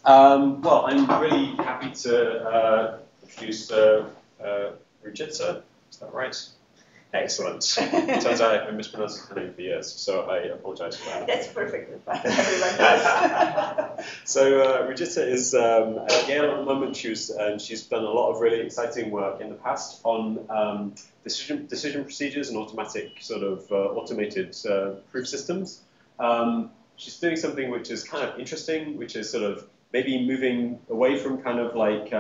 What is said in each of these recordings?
Well, I'm really happy to introduce Ruzica. Is that right? Excellent. Turns out I've been mispronouncing her name for years, so I apologize for that. That's perfectly fine. Everyone does. So Ruzica is at Yale at the moment. She's done a lot of really exciting work in the past on decision procedures and automatic sort of automated proof systems. She's doing something which is kind of interesting, which is sort of maybe moving away from kind of like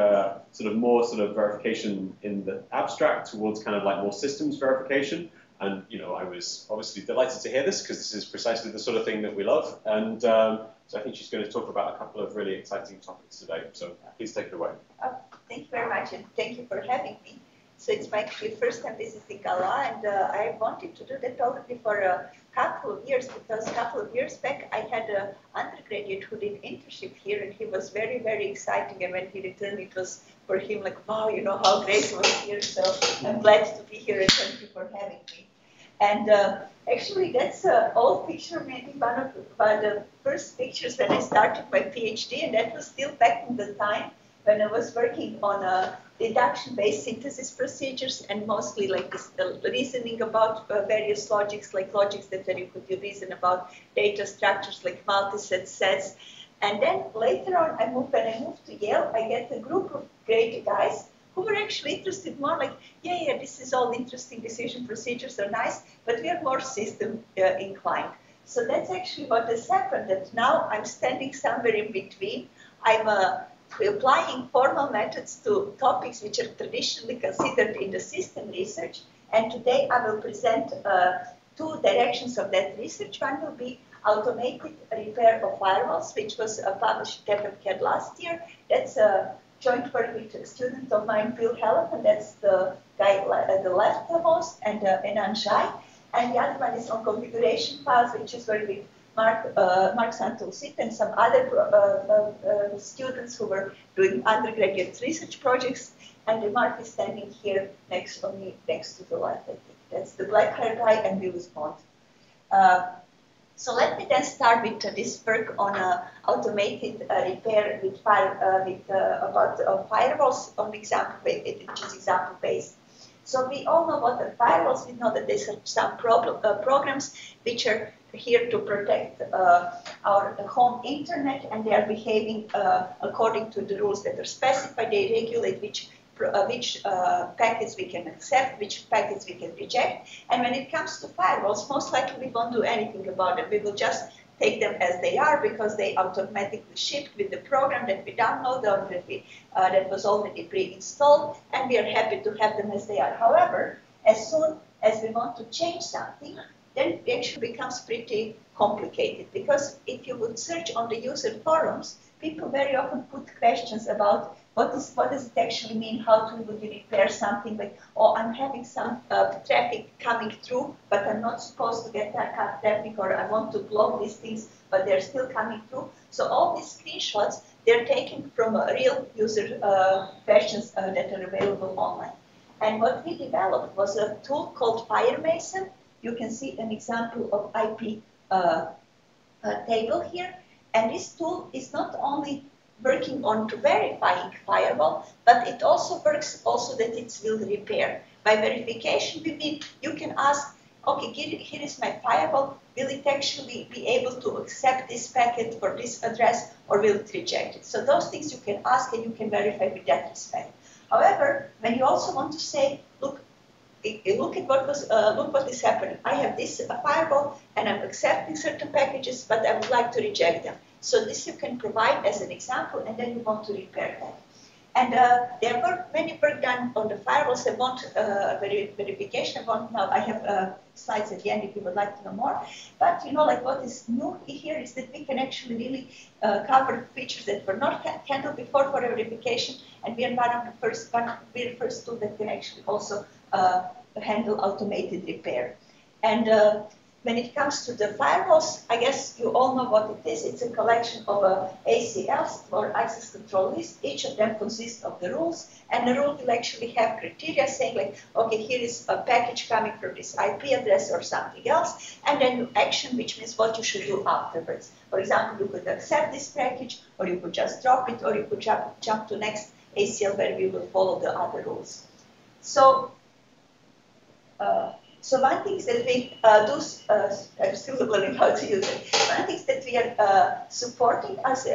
sort of more sort of verification in the abstract towards kind of like more systems verification. And I was obviously delighted to hear this because this is precisely the sort of thing that we love. And so I think she's going to talk about a couple of really exciting topics today. So please take it away. Thank you very much, and thank you for having me. So it's my first time visiting Galois, and I wanted to do that already for a couple of years, because a couple of years back I had an undergraduate who did internship here, and he was very, very exciting. And when he returned, it was for him like, wow, how great it was here. So I'm glad to be here, and thank you for having me. And actually, that's an old picture, maybe one of the first pictures when I started my PhD, and that was still back in the time when I was working on deduction-based synthesis procedures, and mostly like this reasoning about various logics, like logics that you could reason about data structures like multiset sets. And then later on, when I moved to Yale, I get a group of great guys who were actually interested more like, yeah, this is all interesting, decision procedures are nice, but we are more system inclined. So that's actually what has happened, that now I'm standing somewhere in between. I'm applying formal methods to topics which are traditionally considered in the system research. And today I will present two directions of that research. One will be automated repair of firewalls, which was published at TEPCAD last year. That's a joint work with a student of mine, Bill Hellep, and that's the guy at the leftmost, and Anjay. And the other one is on configuration files, which is work with Mark Santulcit and some other students who were doing undergraduate research projects. And Mark is standing here next to me, next to the left, I think. That's the black-haired guy, and Bill is blonde. So let me then start with this work on automated repair with about firewalls on example, which is example based. So we all know what are firewalls. We know that there's some programs which are here to protect our home internet, and they are behaving according to the rules that are specified. They regulate which packets we can accept, which packets we can reject. And when it comes to firewalls, most likely we won't do anything about them. We will just take them as they are because they automatically shipped with the program that we downloaded, that was already pre-installed, and we are happy to have them as they are. However, as soon as we want to change something, then it actually becomes pretty complicated, because if you would search on the user forums, people very often put questions about what does it actually mean, how would you repair something like, oh, I'm having some traffic coming through, but I'm not supposed to get that kind of traffic, or I want to block these things, but they're still coming through. So all these screenshots, they're taken from real user questions that are available online. And what we developed was a tool called FireMason. You can see an example of IP table here. And this tool is not only working on to verifying firewall, but it also works also that it will repair. By verification, we mean you can ask, okay, here is my firewall. Will it actually be able to accept this packet for this address, or will it reject it? So those things you can ask, and you can verify with that respect. However, when you also want to say, look at what is happening. I have this firewall, and I'm accepting certain packages, but I would like to reject them. So this you can provide as an example, and then you want to repair that. And there were many work done on the firewalls. I want verification. I have slides at the end if you would like to know more. But like what is new here is that we can actually really cover features that were not handled before for verification, and we are we're the first tool that can actually also handle automated repair. And when it comes to the firewalls, I guess you all know what it is. It's a collection of ACLs, or access control lists. Each of them consists of the rules, and the rule will actually have criteria saying like, okay, here is a package coming from this IP address or something else, and then action, which means what you should do afterwards. For example, you could accept this package, or you could just drop it, or you could jump to next ACL where we will follow the other rules. So one thing is that we do, I'm still learning how to use it. One thing is that we are supporting as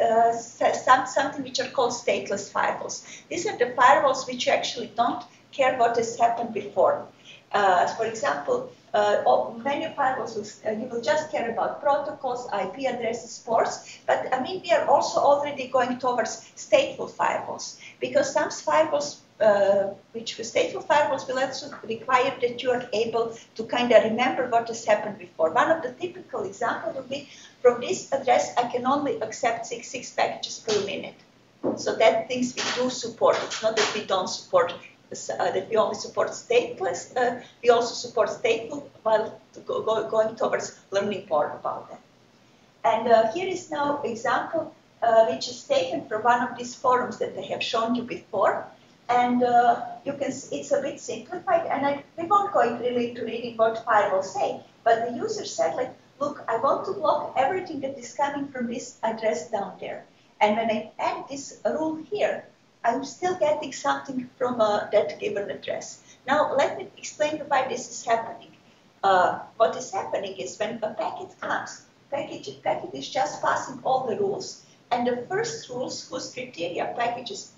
something which are called stateless firewalls. These are the firewalls which you actually don't care what has happened before. For example, many firewalls you will just care about protocols, IP addresses, ports. But I mean, we are also already going towards stateful firewalls, because some firewalls stateful firewalls will also require that you are able to kind of remember what has happened before. One of the typical examples would be, from this address, I can only accept 6 packages per minute. So that things we do support. It's not that we don't support, that we only support stateless. We also support stateful while going towards learning more about them. And here is now example which is taken from one of these forums that I have shown you before. And you can see it's a bit simplified, and we won't go really into reading what firewalls say, but the user said, like, look, I want to block everything that is coming from this address down there. And when I add this rule here, I'm still getting something from that given address. Now, let me explain why this is happening. What is happening is when a packet comes, packet is just passing all the rules, and the first rules whose criteria package is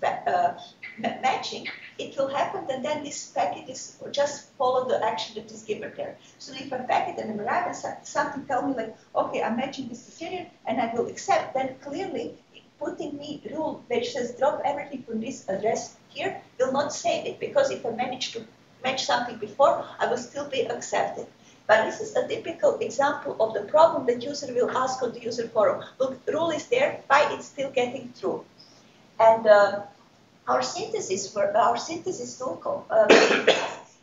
matching, it will happen that then this packet is just follow the action that is given there. So if a packet and arrive and something tell me like, okay, I'm matching this criteria and I will accept, then clearly putting me rule which says drop everything from this address here will not save it, because if I manage to match something before, I will still be accepted. But this is a typical example of the problem that user will ask on the user forum. Look, the rule is there, why it's still getting through? And our synthesis tool,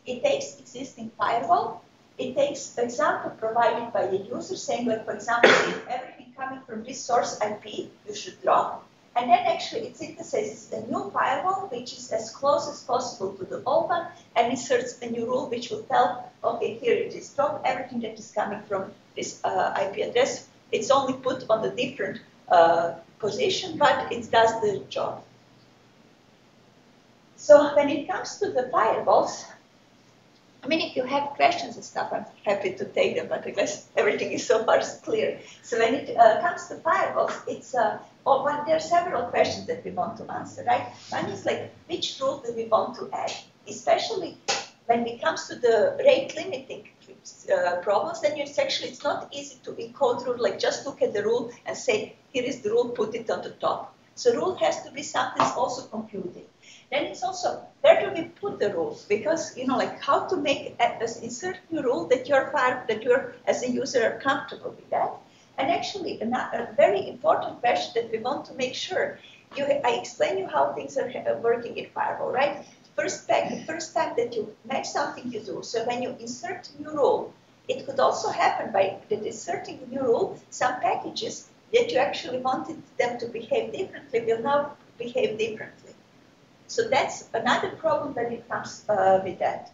it takes existing firewall, it takes example provided by the user saying, like, for example, everything coming from this source IP you should drop. And then actually it synthesizes a new firewall which is as close as possible to the old one, and inserts a new rule which will tell, okay, here it is, drop everything that is coming from this IP address. It's only put on the different position, but it does the job. So when it comes to the firewalls, I mean, if you have questions and stuff, I'm happy to take them, but I guess everything is so far clear. So when it comes to firewalls, it's there are several questions that we want to answer, right? One is like, which rule do we want to add? Especially when it comes to the rate limiting problems, then it's not easy to encode rule, like just look at the rule and say, here is the rule, put it on the top. So rule has to be something that's also computed. Then it's also, where do we put the rules? Because, you know, like how to make insert new rule that you're as a user are comfortable with that. And actually, a very important question that we want to make sure, I explain you how things are working in Firewall, right? First time that you match something you do. So when you insert a new rule, it could also happen by that inserting a new rule, some packages that you actually wanted them to behave differently will now behave differently. So that's another problem when it comes with that.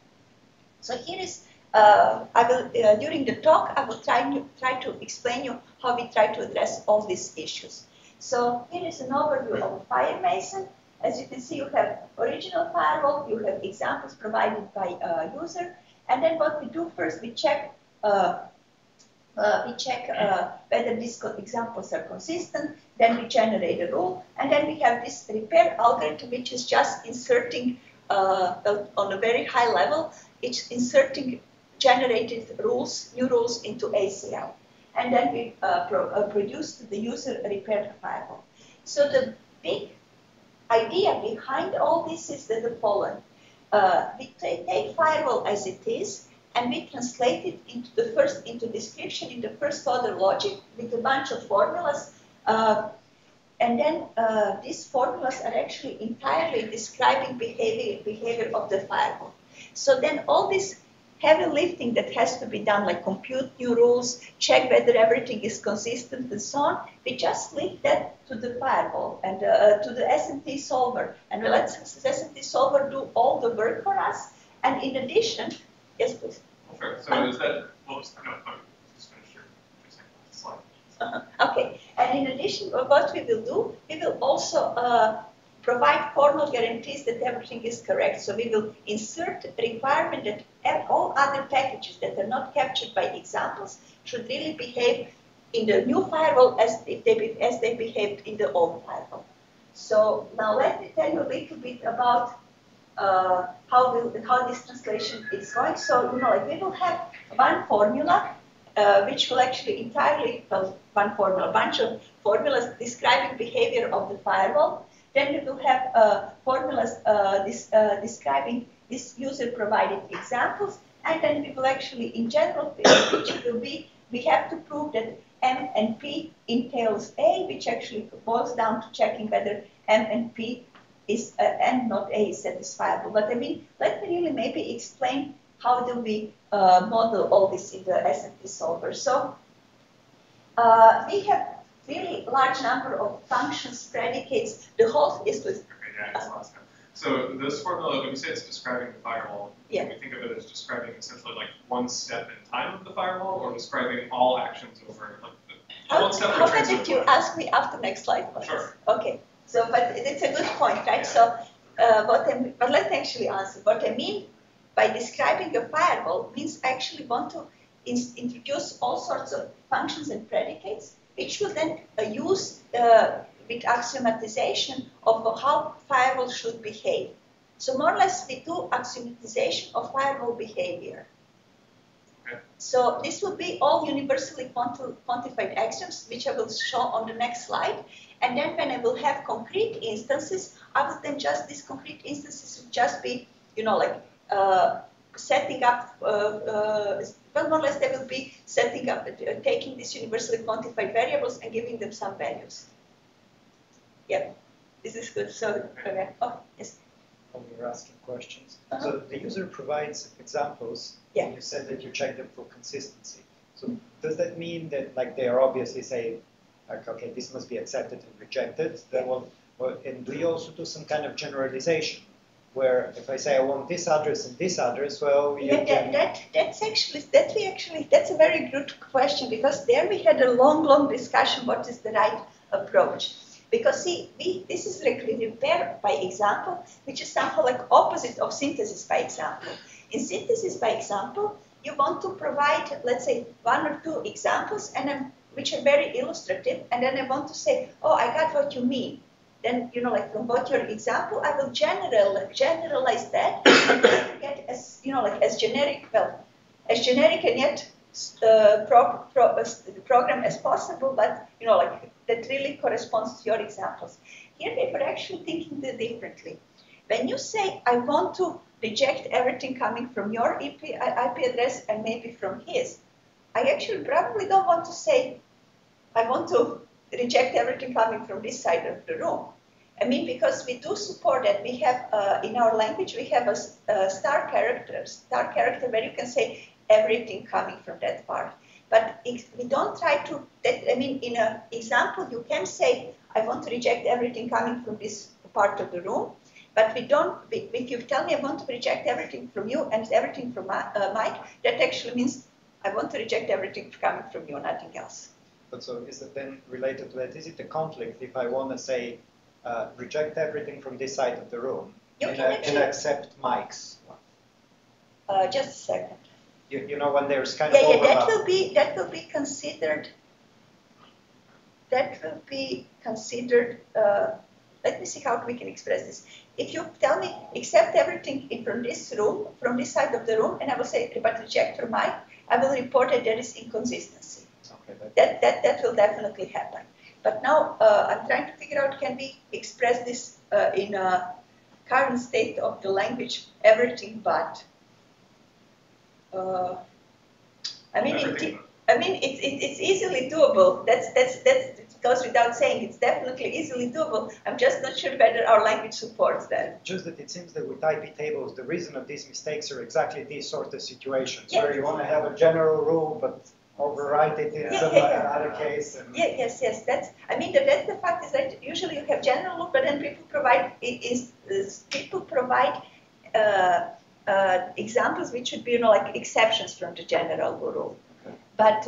So here is, during the talk, I will try to explain you how we try to address all these issues. So here is an overview of FireMason. As you can see, you have original firewall, you have examples provided by user, and then what we do first, we check whether these examples are consistent, then we generate a rule, and then we have this repair algorithm, which is just inserting on a very high level, it's inserting generated rules, new rules into ACL. And then we produce to the user a repaired firewall. So the big idea behind all this is the following. We take firewall as it is, and we translate it into description in the first order logic with a bunch of formulas. And then these formulas are actually entirely describing behavior of the firewall. So then all this heavy lifting that has to be done, like compute new rules, check whether everything is consistent and so on. We just link that to the firewall and to the SMT solver. And we let the SMT solver do all the work for us. And in addition, yes, please. Sure. So is that, just finish your slide. Okay. And in addition, what we will do, we will also provide formal guarantees that everything is correct. So we will insert a requirement that all other packages that are not captured by examples should really behave in the new firewall as they behaved in the old firewall. So now let me tell you a little bit about how this translation is going. So like we will have one formula which will actually entirely, well, one formula, a bunch of formulas describing behavior of the firewall. Then we will have formulas describing this user-provided examples, and then we will actually, in general, which will be, we have to prove that M and P entails A, which actually boils down to checking whether M and P is and not A is satisfiable. But I mean, let me really maybe explain how do we model all this in the SMT solver. So we have really large number of functions, predicates. The whole is with. Okay, yeah, it's last time. So this formula, when you say it's describing the firewall, yeah. we think of it as describing essentially like one step in time of the firewall, or describing all actions over like one step. How about if you ask me after next slide, please? Sure. Okay. So, but it's a good point, right? Yeah. So, but let's actually answer. What I mean by describing a firewall means I actually want to introduce all sorts of functions and predicates, which will then use with axiomatization of how firewall should behave. So more or less we do axiomatization of firewall behavior. Okay. So this will be all universally quantified axioms, which I will show on the next slide. And then when I will have concrete instances, I will then just, these concrete instances will just be, like setting up, well, more or less they will be setting up, taking these universally quantified variables and giving them some values. Yeah, this is good. So, okay. Oh, yes. When you're asking questions. So the user provides examples, yeah. And you said that you check them for consistency. So does that mean that like they are obviously saying, like, okay, this must be accepted and rejected? Then and do you also do some kind of generalization? Where if I say I want this address and this address, well, you yeah, that's a very good question, because there we had a long discussion what is the right approach. Because see, this is like repair by example, which is somehow like opposite of synthesis by example. In synthesis by example, you want to provide, let's say, one or two examples, and which are very illustrative, and then I want to say, oh, I got what you mean. Then, like from what your example, I will generalize that and try to get as, as generic, as generic and yet program as possible, but, that really corresponds to your examples. Here we were actually thinking differently. When you say, I want to reject everything coming from your IP address and maybe from his, I actually probably don't want to say, I want to reject everything coming from this side of the room. I mean, because we do support that. We have, in our language, we have a star character where you can say everything coming from that part. But we don't try to, in an example, you can say, I want to reject everything coming from this part of the room. But we don't, if you tell me I want to reject everything from you and everything from Mike, that actually means I want to reject everything coming from you, nothing else. But so is it then related to that? Is it a conflict if I want to say, reject everything from this side of the room and accept Mike's one? Just a second. You know, when there's kind of overlap. that will be considered. That will be considered. Let me see how we can express this. If you tell me accept everything from this room, from this side of the room, and I will say but reject from Mike, I will report that there is inconsistency. Okay, that will definitely happen. But now I'm trying to figure out, can we express this in a current state of the language, everything but. I mean, it's easily doable. That goes without saying. It's definitely easily doable. I'm just not sure whether our language supports that. Just that it seems that with IP tables, the reason of these mistakes are exactly these sort of situations Yeah. where you want to have a general rule, but override it in some other case. And Yes. That's. I mean, that's the fact is that usually you have general rule, but then people provide examples which would be, you know, like exceptions from the general rule. But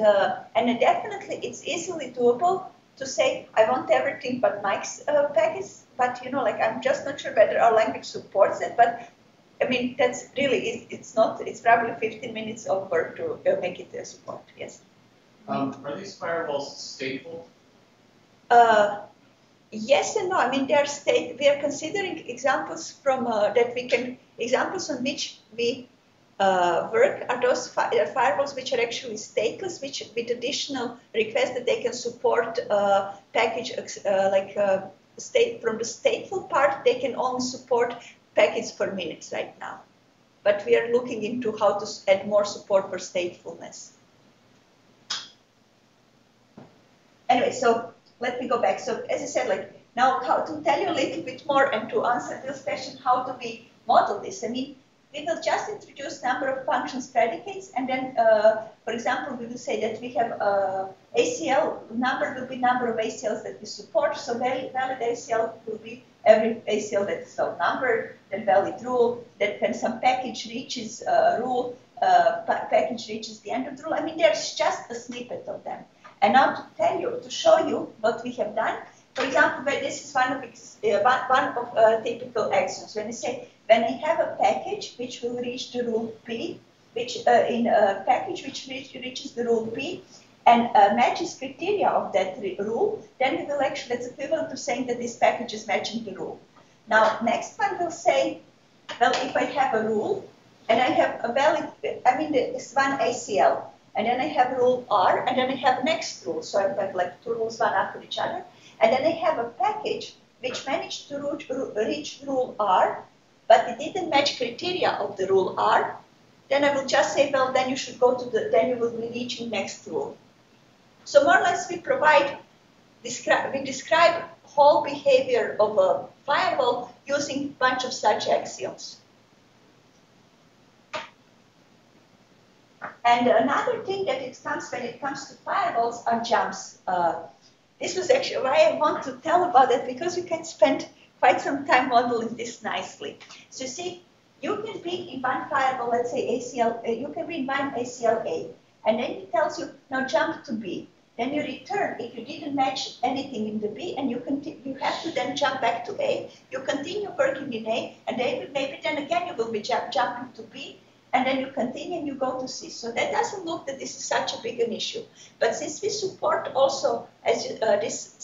and definitely it's easily doable to say I want everything but Mike's package. But you know, like I'm just not sure whether our language supports it. But I mean, that's really it's not. It's probably 15 minutes of work to make it support. Yes. Are these firewalls stateful? Yes and no. I mean, they are we are considering examples from that we can examples on which we work are those firewalls which are actually stateless, which with additional requests that they can support package state from the stateful part. They can only support packets per minute right now, but we are looking into how to add more support for statefulness. Anyway, so let me go back. So as I said, like now how to tell you a little bit more and to answer this question, how do we model this? I mean, we will just introduce number of functions predicates, and then, for example, we will say that we have ACL, number will be number of ACLs that we support, so valid ACL will be every ACL that is so numbered, then valid rule, that when some package reaches rule, package reaches the end of the rule. I mean, there's just a snippet of them. And now to tell you, to show you what we have done, for example, this is one of typical axioms. When I say, when I have a package which will reach the rule P, which in a package which reaches the rule P and matches criteria of that rule, then we will actually, that's equivalent to saying that this package is matching the rule. Now, next one will say, well, if I have a rule and I have a valid, I mean, this one ACL, and then I have rule R, and then I have next rule. So I have like two rules, one after each other. And then I have a package which managed to reach rule R, but it didn't match criteria of the rule R. Then I will just say, well, then you should go to then you will be reaching next rule. So more or less we describe whole behavior of a firewall using a bunch of such axioms. And another thing that it comes when it comes to firewalls are jumps. This was actually why I want to tell about it, because you can spend quite some time modeling this nicely. So you see, you can be in one firewall, let's say ACL, you can be in one ACL A, and then it tells you, now jump to B. Then you return if you didn't match anything in the B, and you have to then jump back to A. You continue working in A, and then maybe then again you will be jumping to B, and then you continue and you go to C. So that doesn't look that this is such a big an issue. But since we support also as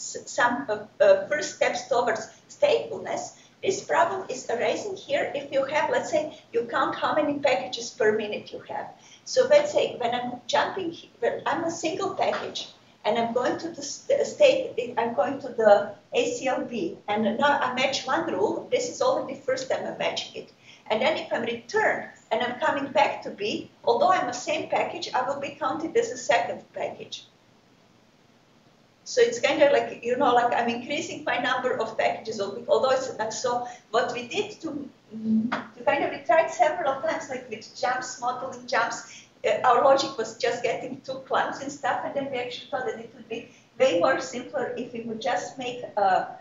some first steps towards statefulness, this problem is arising here if you have, let's say, you count how many packages per minute you have. So let's say when I'm jumping, when I'm a single package, and I'm going to the I'm going to the ACLB, and now I match one rule. This is already the first time I'm matching it. And then if I'm returned and I'm coming back to B, although I'm the same package, I will be counted as a second package. So it's kind of like, you know, like I'm increasing my number of packages, although it's, and so what we did to kind of, we tried several times, like with jumps, modeling jumps, our logic was just getting too clumsy and stuff, and then we actually thought that it would be way more simpler if we would just make a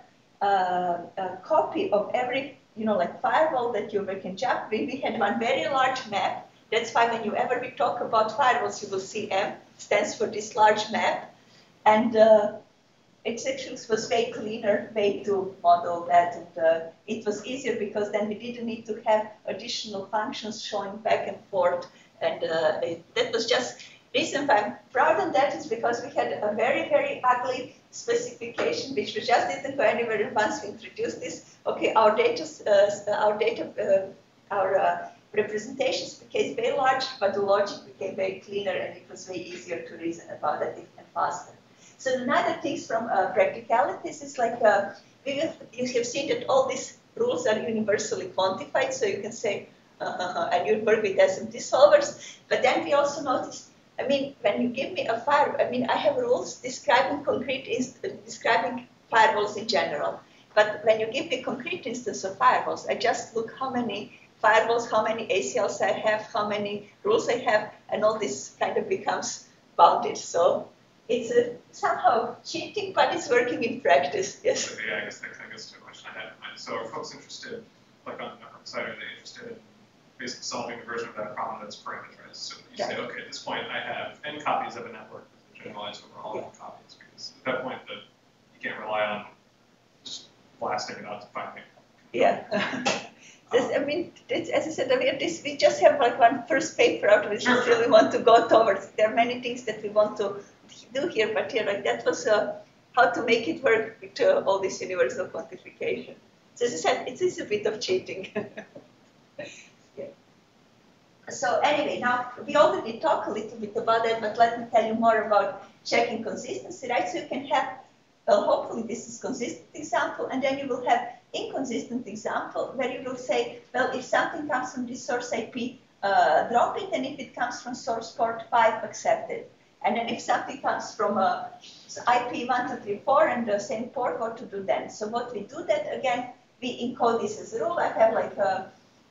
copy of every, you know, like firewall that you can jump. We had one very large map. That's why whenever we talk about firewalls, you will see M stands for this large map. And it actually was way cleaner way to model that. And it was easier because then we didn't need to have additional functions showing back and forth. And that was just, reason why I'm proud of that is because we had a very, very ugly specification, which we just didn't go anywhere once we introduced this. Okay, our representations became very large, but the logic became very cleaner, and it was way easier to reason about it and faster. So another things from practicalities is like, you have seen that all these rules are universally quantified, so you can say, and you work with SMT solvers, but then we also noticed I mean, when you give me a fire, I mean, I have rules describing describing firewalls in general. But when you give me concrete instance of firewalls, I just look how many firewalls, how many ACLs I have, how many rules I have, and all this kind of becomes bounded. So it's somehow cheating, but it's working in practice. Yes. So, yeah, I guess that kind of gets to a question I had in mind. So are folks interested, like on the side, are they interested in basically solving a version of that problem that's parameterized? So you say, okay, at this point I have n copies of a network that generalize over all n copies, because at that point you can't rely on just blasting it out to find it. Yeah. I mean, as I said earlier, we just have like one first paper out of it. We really want to go towards. There are many things that we want to do here, but here, like that was how to make it work with all this universal quantification. So as I said, it is a bit of cheating. Yeah. So anyway, now we already talked a little bit about that, but let me tell you more about checking consistency, right? So you can have, hopefully this is consistent example, and then you will have inconsistent example where you will say, well, if something comes from this source IP, drop it, and if it comes from source port 5, accept it. And then if something comes from IP 1, 2, 3, 4 and the same port, what to do then? So what we do that, again, we encode this as a rule. I have like,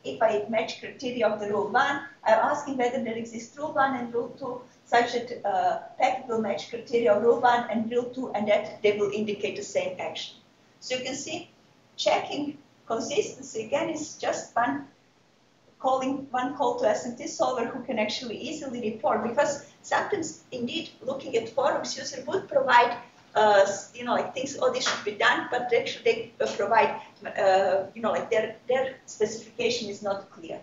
if I match criteria of the rule 1, I'm asking whether there exists rule 1 and rule 2, such that packet will match criteria of rule 1 and rule 2, and that they will indicate the same action. So you can see, checking consistency, again, is just one call to SMT solver who can actually easily report, because sometimes, indeed, looking at forums, user would provide, like things, oh, this should be done, but actually they provide, like their specification is not clear.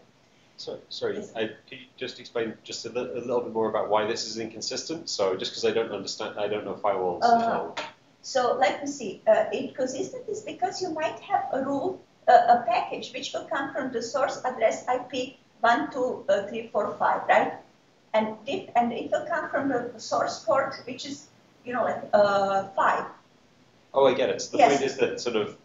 So, sorry, Yes. Could you just explain just a little bit more about why this is inconsistent? So, just because I don't understand, I don't know firewalls at all. So let me see. Inconsistent is because you might have a rule, a package which will come from the source address IP 1, 2, 3, 4, 5, right? And it will come from the source port, which is, 5. Oh, I get it. So the Yes. point is that sort of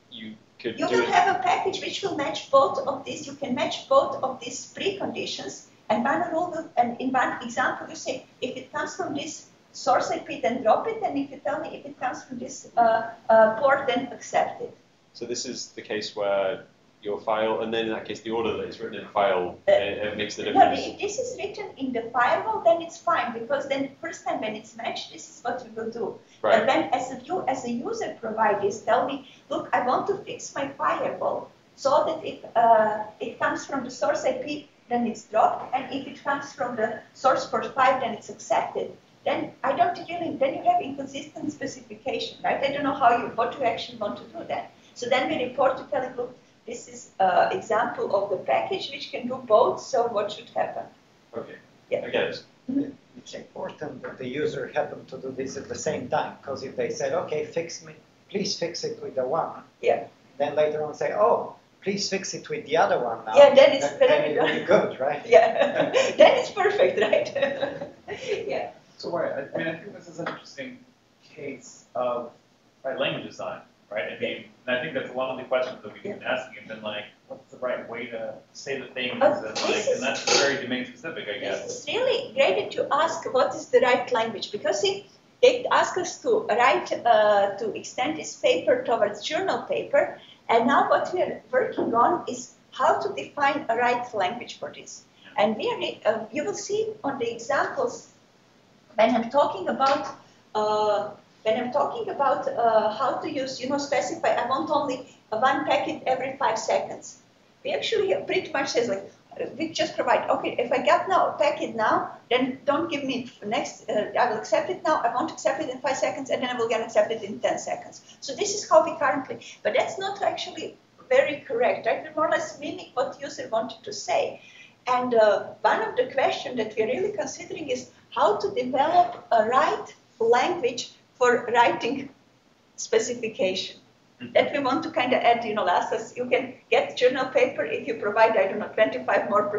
you could You do will it. have a package which will match both of these. You can match both of these preconditions. And one rule will, and in one example, you say, if it comes from this source IP, then drop it. And if you tell me if it comes from this port, then accept it. So this is the case where your file, and then in that case, the order that it's written in file, it makes the No, difference. if this is written in the firewall, then it's fine, because then first time when it's matched, this is what we will do. Right. But then as a user provide this, tell me, look, I want to fix my firewall so that if it comes from the source IP, then it's dropped, and if it comes from the source port 5, then it's accepted. Then then you have inconsistent specification, right? I don't know what you actually want to do then. So then we report to telling, look, this is example of the package which can do both, so what should happen? Okay, Yeah. I get it. It's important that the user happen to do this at the same time, because if they said, okay, please fix it with the 1, Yeah. then later on say, oh, please fix it with the other one now. Yeah, then it's then it will be good, right? Yeah, then it's perfect, right? Yeah. So I think this is an interesting case of language design, right? I mean, and I think that's one of the questions that we've been asking, and then like, what's the right way to say the things, and that's very domain specific, I guess. It's really great that you ask what is the right language, because they ask us to write, to extend this paper towards journal paper, and now what we are working on is how to define a right language for this. And you will see on the examples when I'm talking about how to use, specify, I want only one packet every 5 seconds. We actually pretty much says like, we just provide, okay, if I get now a packet now, then don't give me next, I will accept it now, I won't accept it in 5 seconds, and then I will get accepted in 10 seconds. So this is how we currently, but that's not actually very correct, right? We more or less mimic what the user wanted to say. And one of the questions that we're really considering is how to develop a right language for writing specification. That we want to kind of add, last us, you can get journal paper if you provide, 25% more of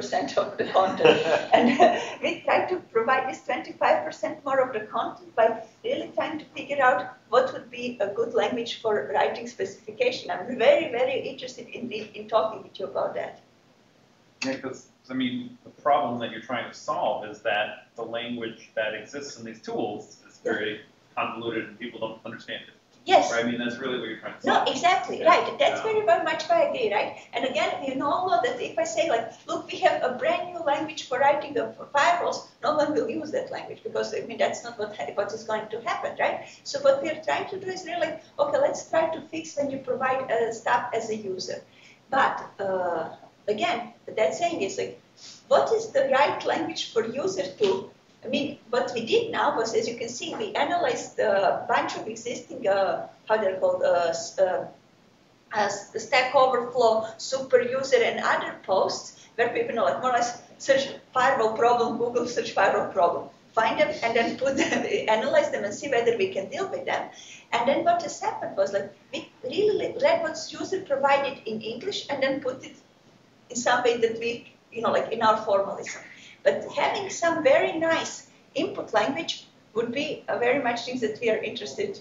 the content. And we try to provide this 25% more of the content by really trying to figure out what would be a good language for writing specification. I'm very, very interested in talking with you about that. Yeah, because I mean, the problem that you're trying to solve is that the language that exists in these tools is very convoluted and people don't understand it. Yes. Right? I mean, that's really what you're trying to No, solve. exactly, Yeah. right. That's Yeah. very much I agree, right? And again, you all know that if I say like, look, we have a brand new language for writing the firewalls, no one will use that language because I mean that's not what is going to happen, right? So what we are trying to do is really like, okay, let's try to fix when you provide stuff as a user. But again, that saying is like, what is the right language for user to? I mean, what we did now was, as you can see, we analyzed a bunch of existing, how they're called, Stack Overflow, Super User, and other posts where people like more or less search firewall problem, Google search firewall problem, find them, and then put them, analyze them, and see whether we can deal with them. And then what has happened was like we really read what user provided in English and then put it in some way that we, like in our formalism. But having some very nice input language would be a very much things that we are interested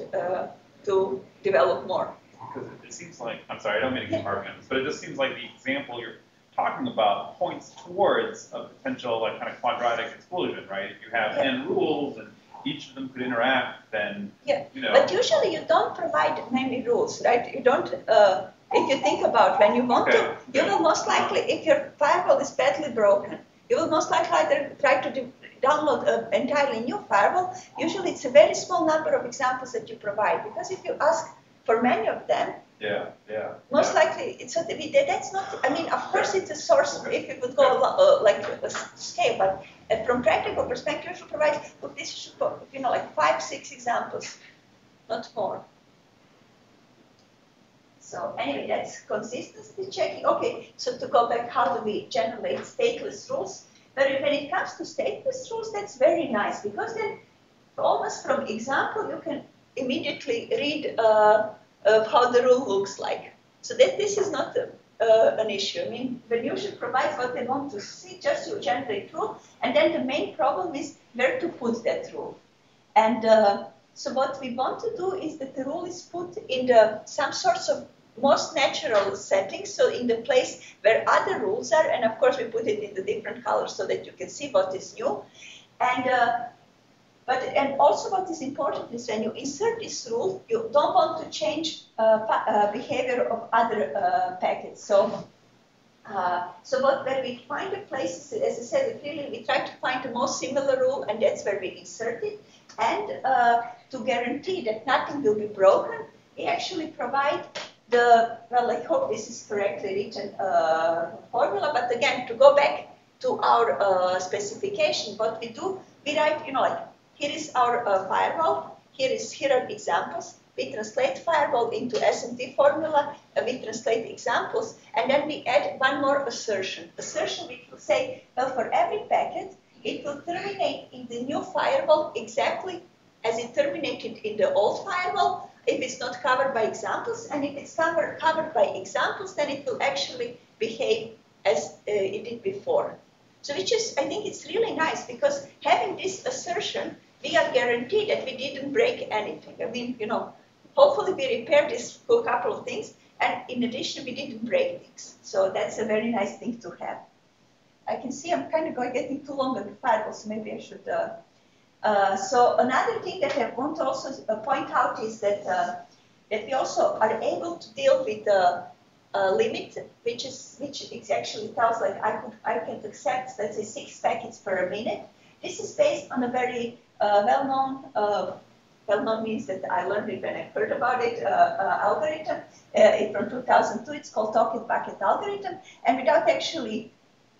to develop more. Because it seems like, I'm sorry, I don't mean to keep harping on this, but it just seems like the example you're talking about points towards a potential like kind of quadratic explosion, right? If you have n rules and each of them could interact, then, But usually you don't provide many rules, right? You don't, if you think about when you want to, you will most likely, if your firewall is badly broken, you will most likely either try to download an entirely new firewall. Usually it's a very small number of examples that you provide, because if you ask for many of them, most likely it's that's not, I mean, of course it's a source if you would go like a scale, but from practical perspective, you should provide, look, this should go, like 5-6 examples, not more. So anyway, that's consistency checking. Okay, so to go back, how do we generate stateless rules? But when it comes to stateless rules, that's very nice, because then almost from example, you can immediately read how the rule looks like. So that this is not an issue. I mean, when user provides what they want to see, just you generate rule, and then the main problem is where to put that rule. And so what we want to do is that the rule is put in some sorts of most natural settings, so in the place where other rules are, and of course we put it in the different colors so that you can see what is new. And also what is important is when you insert this rule, you don't want to change behavior of other packets. So where we find the places, as I said, really we try to find the most similar rule, and that's where we insert it. And to guarantee that nothing will be broken, we actually provide I hope this is correctly written formula, but again, to go back to our specification, what we do, we write, like, here is our firewall, here are examples, we translate firewall into SMT formula, we translate examples, and then we add one more assertion. Assertion, which will say, well, for every packet, it will terminate in the new firewall exactly as it terminated in the old firewall, if it's not covered by examples, and if it's covered by examples, then it will actually behave as it did before. So which is, I think it's really nice, because having this assertion, we are guaranteed that we didn't break anything. I mean, hopefully we repaired this for a couple of things, and in addition, we didn't break things. So that's a very nice thing to have. I can see I'm kind of getting too long on the firewall, so maybe I should... So another thing that I want to also point out is that we also are able to deal with the limit, which actually tells like I can accept, let's say, 6 packets per minute. This is based on a very well-known means that I learned it when I heard about it, algorithm. From 2002, it's called token bucket algorithm. And without actually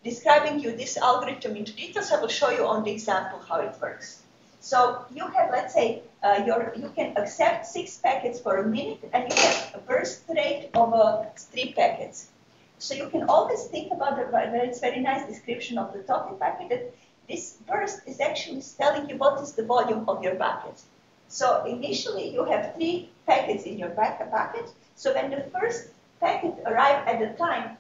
describing you this algorithm into details, I will show you on the example how it works. So you have, let's say, you can accept 6 packets for a minute, and you have a burst rate of 3 packets. So you can always think about it's very nice description of the token packet, that this burst is actually telling you what is the volume of your bucket. So initially you have 3 packets in your bucket. So when the first packet arrives at the time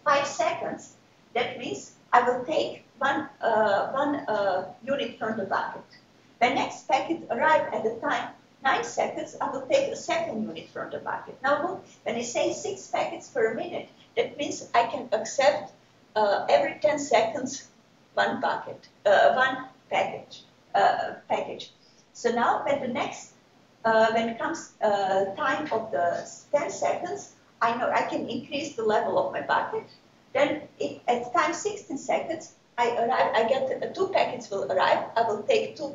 5 seconds, that means I will take one unit from the bucket. The next packet arrives at the time 9 seconds, I will take a second unit from the bucket. Now look, when I say 6 packets per minute, that means I can accept every 10 seconds, one package. So now when the next, when it comes time of the 10 seconds, I know I can increase the level of my bucket. Then if at time 16 seconds, I get 2 packets will arrive. I will take 2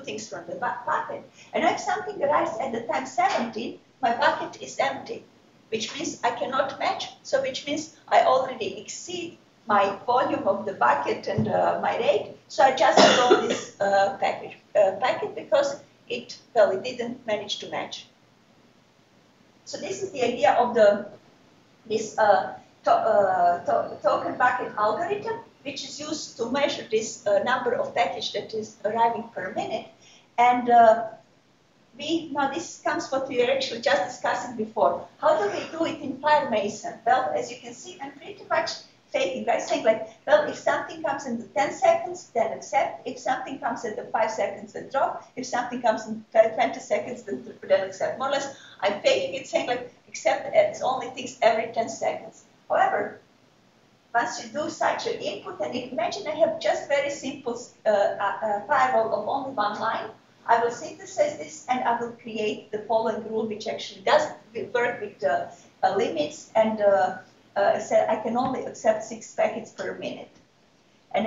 things from the bucket. And if something arrives at the time 17, my bucket is empty, which means I cannot match. So which means I already exceed my volume of the bucket and my rate. So I just throw this packet because it didn't manage to match. So this is the idea of this token bucket algorithm, which is used to measure this number of packages that is arriving per minute. And now this comes what we were actually just discussing before. How do we do it in FireMason? Well, as you can see, I'm pretty much faking, right? Saying like, well, if something comes in the 10 seconds, then accept. If something comes in the 5 seconds, then drop. If something comes in 20 seconds, then accept. More or less, I'm faking it, saying like, accept it's only things every 10 seconds. However, once you do such an input, and imagine I have just very simple firewall of only one line, I will synthesize this and I will create the following rule, which actually does work with limits and say I can only accept 6 packets per minute. And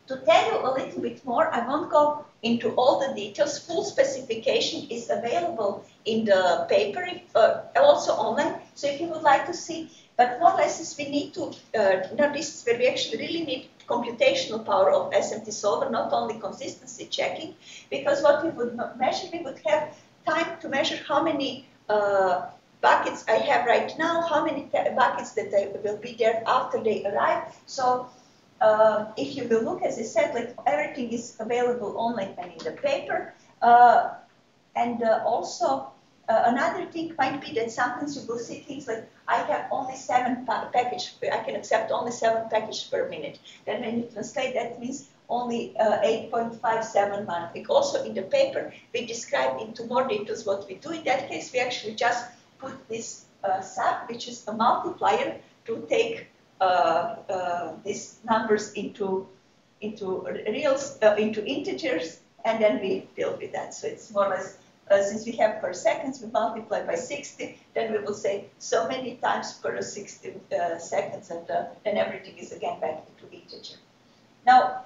to tell you a little bit more, I won't go into all the details. Full specification is available in the paper, also online. So if you would like to see, but more or less we need to, now this is where we actually really need computational power of SMT solver, not only consistency checking, because what we would measure, we would have time to measure how many buckets I have right now, how many buckets that will be there after they arrive. So if you will look, as I said, like everything is available online and in the paper. Also, another thing might be that sometimes you will see things like, I have only 7 packages, I can accept only 7 packages per minute. Then when you translate, that means only 8.571. Like also in the paper, we describe into more details what we do. In that case, we actually just put this sub, which is a multiplier, to take these numbers into reals, into integers, and then we deal with that. So it's more or less, since we have per seconds, we multiply by 60, then we will say so many times per 60 seconds, and then everything is again back into integer. Now,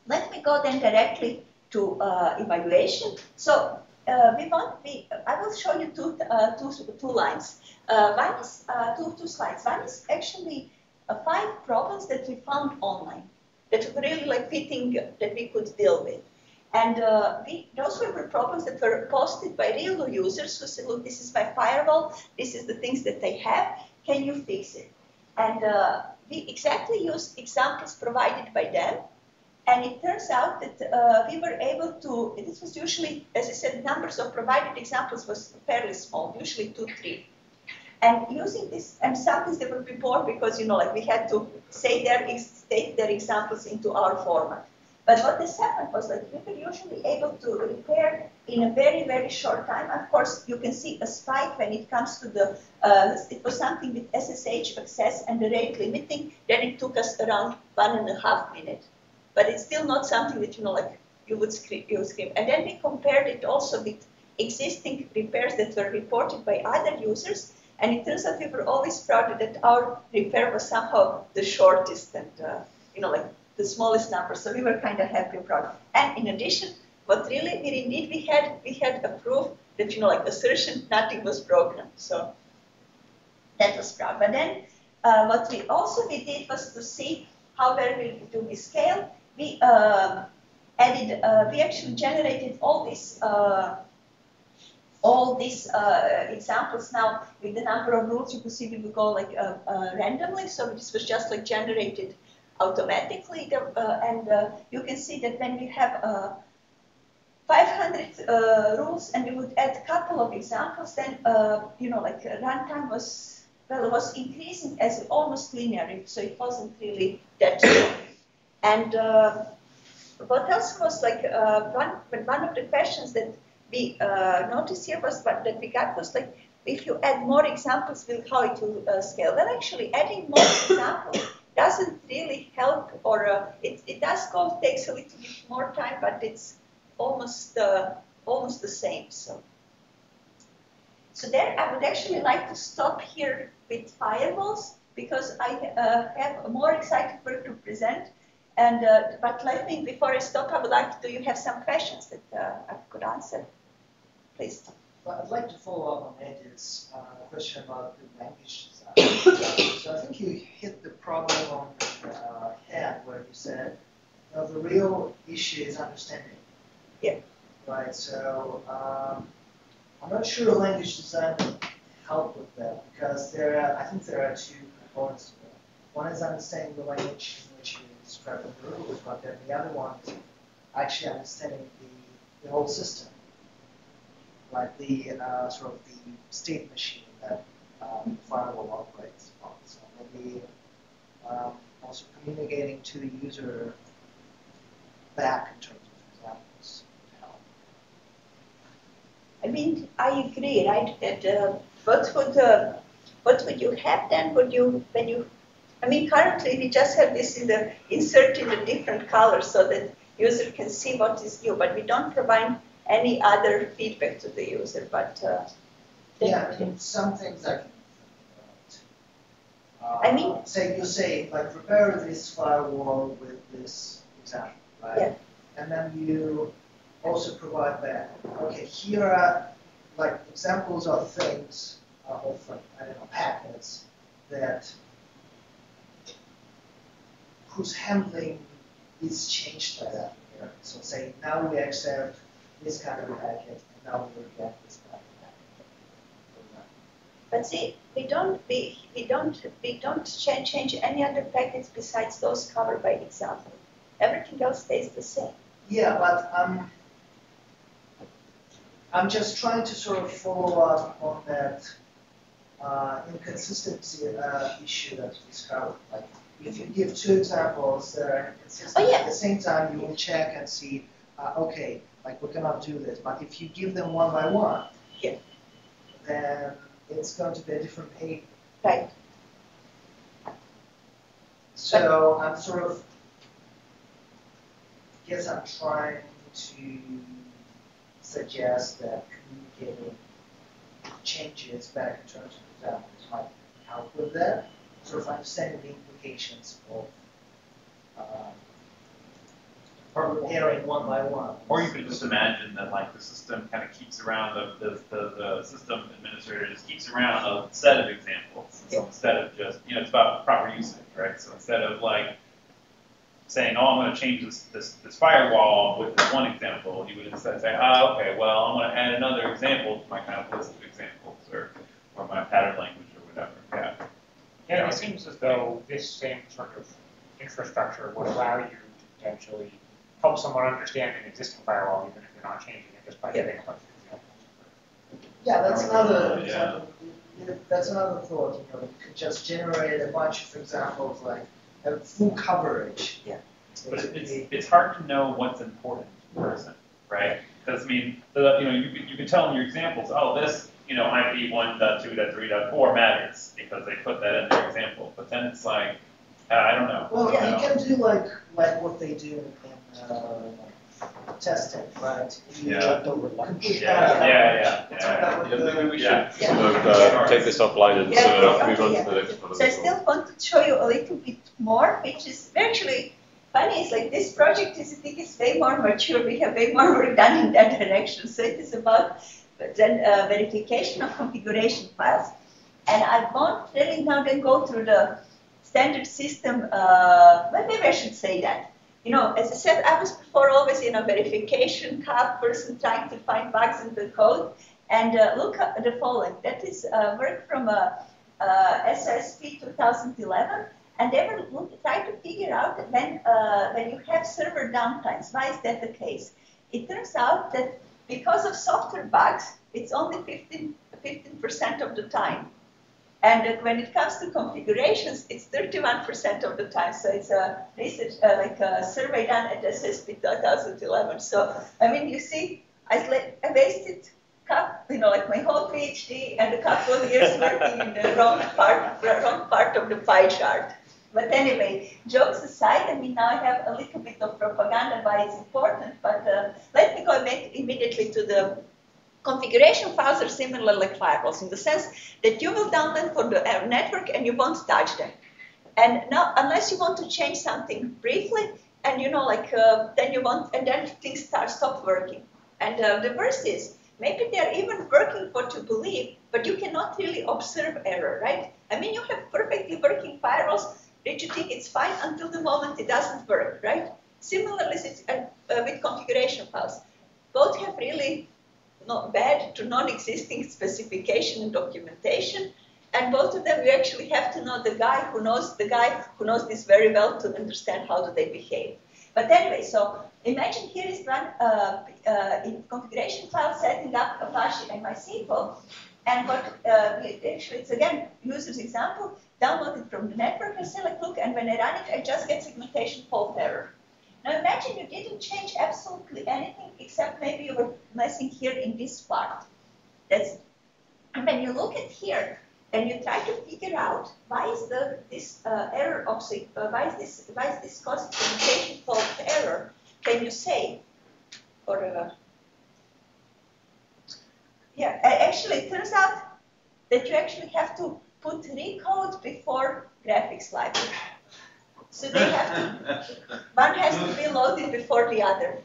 let me go then directly to evaluation. So I will show you two lines. One is two slides. One is actually 5 problems that we found online that were really like fitting that we could deal with. And those were problems that were posted by real users who said, look, this is my firewall, this is the things that I have, can you fix it? And we exactly used examples provided by them. And it turns out that we were able to, this was usually, as I said, numbers of provided examples was fairly small, usually 2, 3. And using this, and sometimes they would be bored because, you know, like we had to state their examples into our format. But what this happened was that we were usually able to repair in a very, very short time. Of course, you can see a spike when it comes to the, it was something with SSH access and the rate limiting, then it took us around 1.5 minutes. But it's still not something that, you know, like you would scream. And then we compared it also with existing repairs that were reported by other users. And it turns out we were always proud that our repair was somehow the shortest and, you know, like the smallest number. So we were kind of happy and proud. And in addition, what really we had a proof that, you know, like assertion, nothing was broken. So that was proud. But then what we did was to see how well do we scale. We we actually generated all these examples now with the number of rules. You could see we would go like randomly. So this was just like generated automatically. You can see that when we have 500 rules and we would add a couple of examples, then you know, like runtime was, well, it was increasing as almost linear, so it wasn't really that slow. And what else was like one of the questions that we noticed here was that we got was like, if you add more examples, how it will scale. Well, actually, adding more examples doesn't really help, or it does takes a little bit more time, but it's almost the same. So there, I would actually like to stop here with firewalls because I have more exciting work to present. And but let me, before I stop, I would like to. Do you have some questions that I could answer? Please. Well, I'd like to follow up on Eddie's question about the language design. So I think you hit the problem on the head where you said the real issue is understanding. Yeah. Right. So I'm not sure language design will help with that because I think there are two components to it. One is understanding the language in which you describe the rules, but then the other one is actually understanding the whole system. Like the sort of the state machine that the firewall operates on. So maybe also communicating to the user back in terms of examples to help. I mean, I agree, right? That what would you have then? I mean, currently we just have this insert in the different colors so that user can see what is new, but we don't provide any other feedback to the user, but yeah, I mean, some things I can think about. I mean, you say like prepare this firewall with this example, right? Yeah. And then you also provide that. Okay, here are like examples of things, I don't know, packets that whose handling is changed by that. Here. So say now we accept this kind of packet, and now we get this kind of packet. But see, we don't change any other packets besides those covered by example. Everything else stays the same. Yeah, but I'm just trying to sort of follow up on that inconsistency issue that you discovered. Like, if you give two examples that are inconsistent, at the same time you will check and see, okay, like we cannot do this. But if you give them one by one, then it's going to be a different paper. Right. So I'm sort of, guess I'm trying to suggest that communicating changes back in terms of examples might help with that. Sort of understanding the implications of preparing one by one. Or you could just imagine that like the system kind of keeps around, the system administrator just keeps around a set of examples. So instead of just, it's about proper usage, right? So instead of like saying, oh, I'm going to change this firewall with this one example, you would instead say, okay, well, I'm going to add another example to my kind of list of examples or my pattern language or whatever. Yeah. Yeah, it seems as though this same sort of infrastructure would allow you to potentially help someone understand an existing firewall, even if you're not changing it, just by giving a bunch of examples. Yeah, that's another example. That's another thought. You could just generate a bunch of examples, like have full coverage. Yeah. But it's hard to know what's important to a person, right? Because I mean, you can tell in your examples, oh, this IP 1.2.3.4 matters because they put that in their example. But then it's like, I don't know. Well, yeah, you can do like what they do in testing, right? Yeah. Maybe we should take this offline and move on to the next one. So I still want to show you a little bit more, which is actually funny. It's like this project I think is way more mature. We have way more work done in that direction. So it is about verification of configuration files. And I won't really now then go through the standard system. Well, maybe I should say that. As I said, I was before always verification person trying to find bugs in the code. And look at the following. That is work from SSP 2011. And they were trying to figure out when you have server downtimes, why is that the case? It turns out that because of software bugs, it's only 15% of the time. And when it comes to configurations, it's 31% of the time. So it's a research, like a survey done at SSP 2011. So, I mean, you see, I wasted a like my whole PhD and a couple of years working in the wrong part of the pie chart. But anyway, jokes aside, I mean, now I have a little bit of propaganda why it's important, but let me go immediately to the configuration files are similar like firewalls in the sense that you will download for the network and you won't touch them. And now, unless you want to change something briefly, and then you want, and then things stop working. And the worst is, maybe they're even working what you believe, but you cannot really observe error, right? I mean, you have perfectly working firewalls that you think it's fine until the moment it doesn't work, right? Similarly, with configuration files. Both have really not bad to non-existing specification and documentation, and both of them you actually have to know the guy who knows this very well to understand how do they behave. But anyway, so imagine here is one in configuration file setting up Apache and MySQL, and what actually it's again user's example, download it from the network and say like, look, and when I run it, I just get segmentation fault error. Now imagine you didn't change absolutely anything except maybe you were messing here in this part. And when you look at here and you try to figure out why is this error of why is this causing segmentation fault error? Can you say, or yeah, actually it turns out that you actually have to put recode before graphics library. So they have to, one has to be loaded before the other.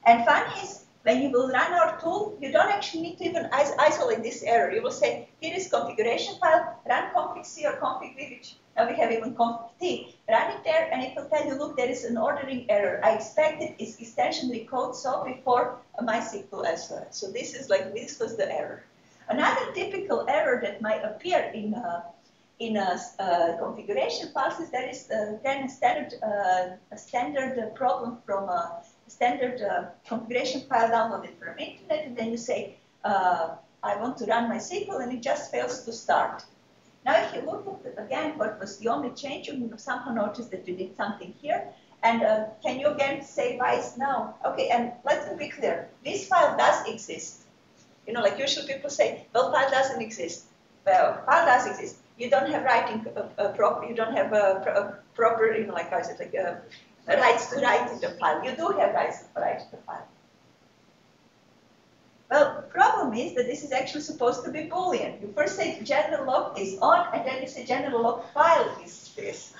And fun is, when you will run our tool, you don't actually need to even isolate this error. You will say, here is configuration file, run config C or config V, which now we have even config T. Run it there, and it will tell you, look, there is an ordering error. I expected its extension recode so before MySQL as well. So this is like, this was the error. Another typical error that might appear in configuration files is there is then a standard problem from a standard configuration file downloaded from internet, and then you say, I want to run MySQL, and it just fails to start. Now, if you look at, again, what was the only change, you somehow notice that you did something here, and can you again say why is now? Okay, and let's be clear, this file does exist. Like usually people say, well, file doesn't exist. Well, file does exist. You don't have writing proper. You don't have a proper, like how is it, like rights to write in the file. You do have rights to write in the file. Well, the problem is that this is actually supposed to be Boolean. You first say general log is on, and then you say general log file is this.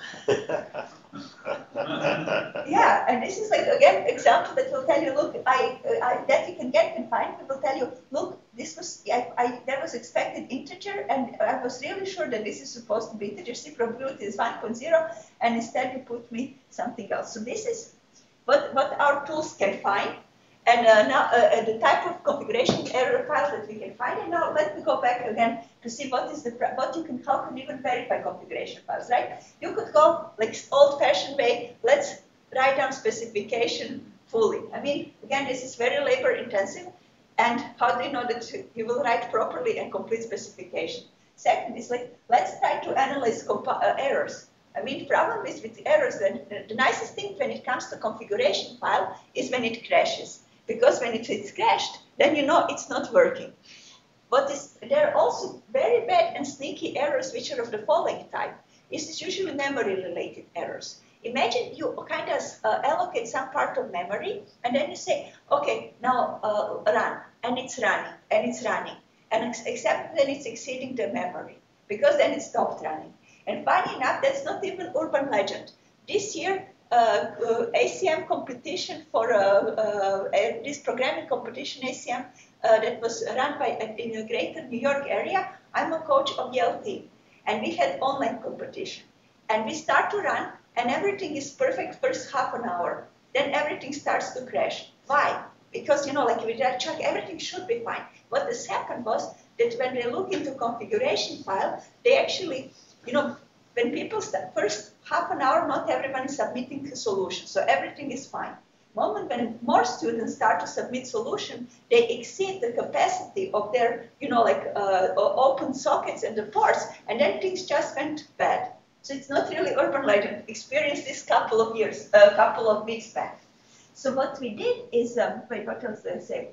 Yeah, and this is like again example that will tell you, look, that you can get confined. It will tell you, look, this was that was expected integer, and I was really sure that this is supposed to be integer. C probability is 1.0, and instead you put me something else. So this is what our tools can find. And now the type of configuration error file that we can find. And now let me go back again to see how can you even verify configuration files, right? You could go like old-fashioned way. Let's write down specification fully. I mean, again, this is very labor-intensive. And how do you know that you will write properly and complete specification? Second is like, let's try to analyze errors. I mean, the problem is with errors that the nicest thing when it comes to configuration file is when it crashes. Because when it's crashed, then you know it's not working. There are also very bad and sneaky errors which are of the following type. This is usually memory-related errors. Imagine you kind of allocate some part of memory, and then you say, okay, now run, and it's running, and it's running, and except when it's exceeding the memory, because then it stopped running. And funny enough, that's not even urban legend. This year, ACM competition for this programming competition ACM that was run in the greater New York area. I'm a coach of Yale team, and we had online competition. And we start to run, and everything is perfect first half an hour. Then everything starts to crash. Why? Because like with that check, everything should be fine. What has happened was that when they look into configuration file, they actually, when people start, first half an hour, not everyone is submitting a solution, so everything is fine. Moment when more students start to submit solution, they exceed the capacity of their, open sockets and the ports, and then things just went bad. So it's not really urban legend. Experienced this couple of weeks back. So what we did is, wait, what else did I say?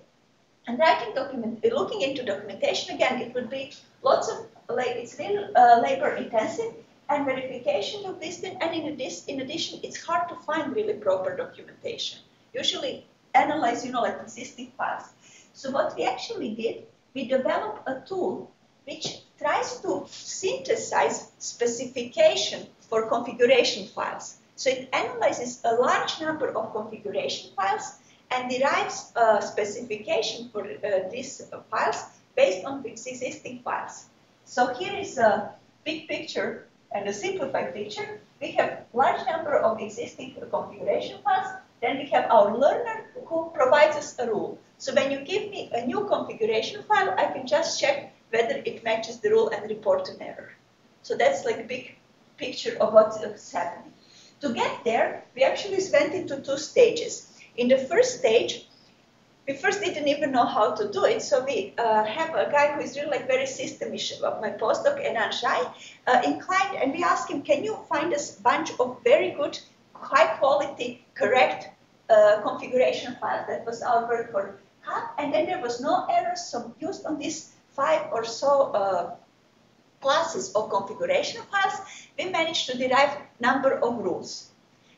And looking into documentation, again, it would be lots of, it's really labor intensive, and verification of this thing, and in addition, it's hard to find really proper documentation. Usually analyze, like existing files. So what we actually did, we developed a tool which tries to synthesize specification for configuration files. So it analyzes a large number of configuration files and derives a specification for these files based on existing files. So here is a big picture and a simplified picture. We have large number of existing configuration files. Then we have our learner who provides us a rule. So when you give me a new configuration file, I can just check whether it matches the rule and report an error. So that's like a big picture of what's happening. To get there, we actually went into 2 stages. In the first stage, we first didn't even know how to do it, so we have a guy who is really very systemish, my postdoc, Enan Shai, inclined, and we asked him, can you find us a bunch of very good, high quality, correct configuration files? That was our work for CAP, and then there was no errors, so used on these 5 or so classes of configuration files, we managed to derive number of rules.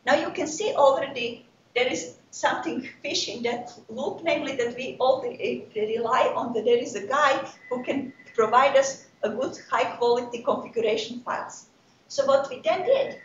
Now you can see already there is something fishy in that loop, namely that we all rely on that there is a guy who can provide us a good high quality configuration files. So what we then did,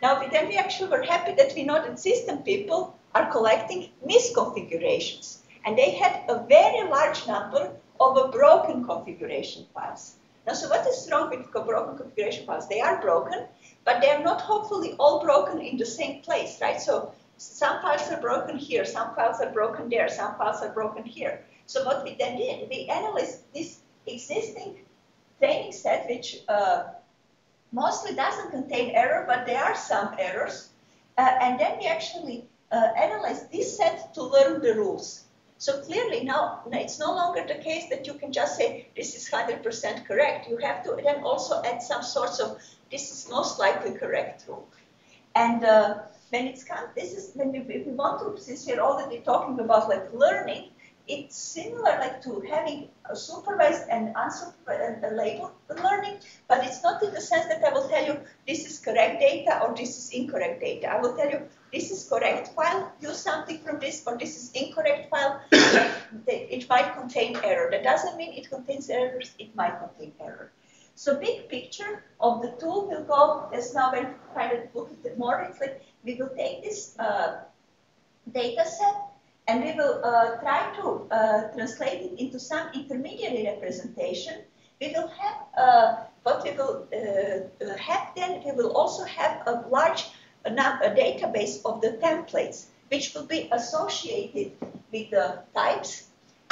we actually were happy that we know that system people are collecting misconfigurations. And they had a very large number of broken configuration files. Now, so what is wrong with broken configuration files? They are broken, but they are not hopefully all broken in the same place, right? So some files are broken here, some files are broken there, some files are broken here. So what we then did, we analyzed this existing training set, which mostly doesn't contain error, but there are some errors. And then we actually analyzed this set to learn the rules. So clearly now it's no longer the case that you can just say this is 100% correct. You have to then also add some sorts of this is most likely correct rule. And when it's come, this is when we want to, since we're already talking about like learning, it's similar like to having a supervised and unsupervised and labeled learning, but it's not in the sense that I will tell you this is correct data or this is incorrect data. I will tell you this is correct file, use something from this, or this is incorrect file. It might contain error. That doesn't mean it contains errors, it might contain error. So big picture of the tool will go, as now when kind of look at it more, it's like we will take this data set and we will try to translate it into some intermediary representation. We will have, what we will have then, we will also have a large a database of the templates, which will be associated with the types.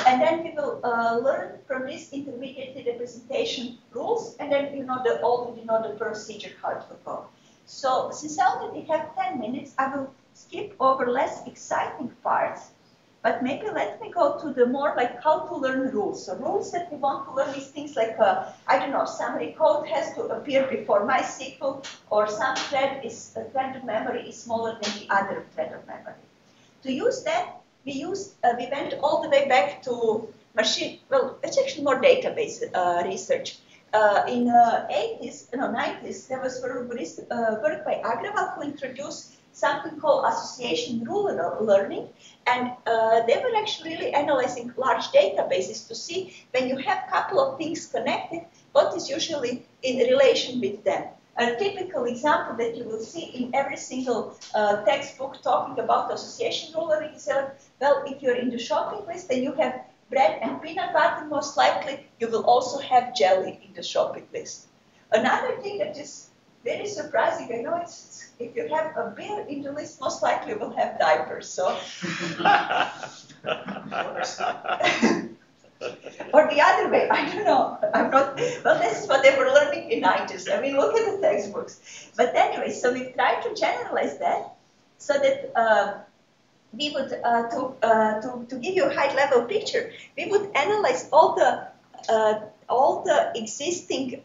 And then we will learn from this intermediate representation rules, and then you already know the procedure how it will go. So since I already have 10 minutes, I will skip over less exciting parts, but maybe let me go to the more like how to learn rules. So rules that we want to learn is things like, I don't know, summary code has to appear before MySQL, or some thread of memory is smaller than the other thread of memory. To use that, we went all the way back to machine, well, it's actually more database research. In 90s, there was work by Agrawal who introduced something called association rule learning, and they were actually really analyzing large databases to see when you have a couple of things connected, what is usually in relation with them. A typical example that you will see in every single textbook talking about association rule learning is, well, if you're in the shopping list and you have bread and peanut butter, most likely you will also have jelly in the shopping list. Another thing that is very surprising, I know it's if you have a beer in the list, most likely you will have diapers. So, or the other way, I don't know. I'm not. Well, this is what they were learning in 90s. I mean, look at the textbooks. But anyway, so we tried to generalize that so that we would, to give you a high-level picture, we would analyze all the existing